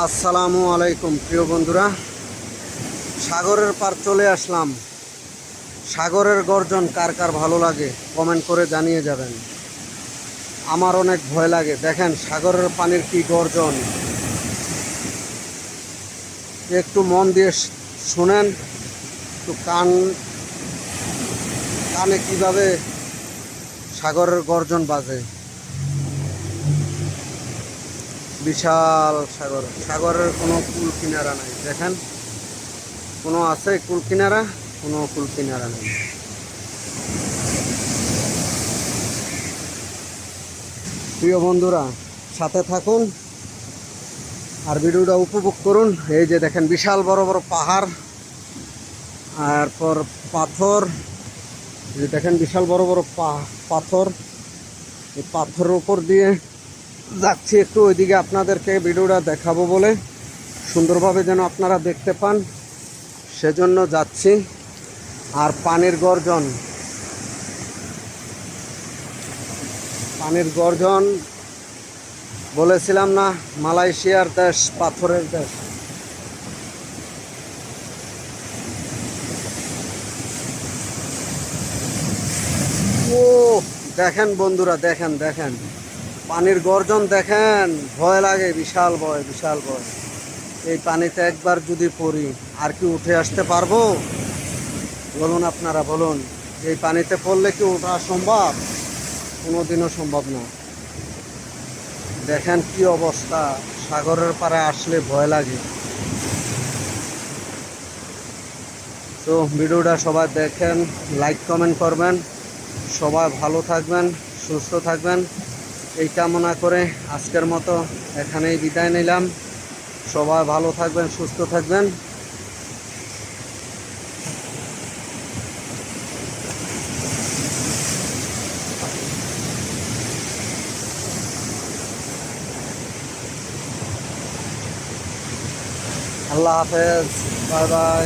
আসসালামু আলাইকুম প্রিয় বন্ধুরা, সাগরের পার চলে আসলাম। সাগরের গর্জন কার কার ভালো লাগে কমেন্ট করে জানিয়ে যাবেন। আমার অনেক ভয় লাগে, দেখেন সাগরের পানির কি গর্জন। একটু মন দিয়ে শুনেন, একটু কানে কিভাবে সাগরের গর্জন বাজে। বিশাল সাগর, সাগরের কোনো কুল কিনারা নাই। দেখেন, কোনো আছে কুল কিনারা? কোনো কুল কিনারা নেই। প্রিয় বন্ধুরা, সাথে থাকুন আর ভিডিওটা উপভোগ করুন। এই যে দেখেন বিশাল বড় বড় পাহাড়, তারপর পাথর। এই দেখেন বিশাল বড় বড় পাথর। এই পাথরের উপর দিয়ে যাচ্ছি, একটু ওইদিকে আপনাদেরকে ভিডিওটা দেখাবো বলে, সুন্দরভাবে যেন আপনারা দেখতে পান, সেজন্য যাচ্ছি। আর পানির গর্জন, পানির গর্জন বলেছিলাম না, মালয়েশিয়ার দেশ, পাথরের দেশ। ও দেখেন বন্ধুরা, দেখেন দেখেন পানির গর্জন দেখেন, ভয় লাগে, বিশাল ভয়, বিশাল ভয়। এই পানিতে একবার যদি পড়ি আর কি উঠে আসতে পারবো? বলুন আপনারা, বলুন। এই পানিতে পড়লে কি ওঠা সম্ভব? কোনোদিনও সম্ভব না। দেখেন কি অবস্থা, সাগরের পাড়ে আসলে ভয় লাগে। তো ভিডিওটা সবাই দেখেন, লাইক কমেন্ট করবেন। সবাই ভালো থাকবেন, সুস্থ থাকবেন, এই কামনা করে আজকের মতো এখানেই বিদায় নিলাম। সবাই ভালো থাকবেন, সুস্থ থাকবেন। আল্লাহ হাফেজ, বাই বাই।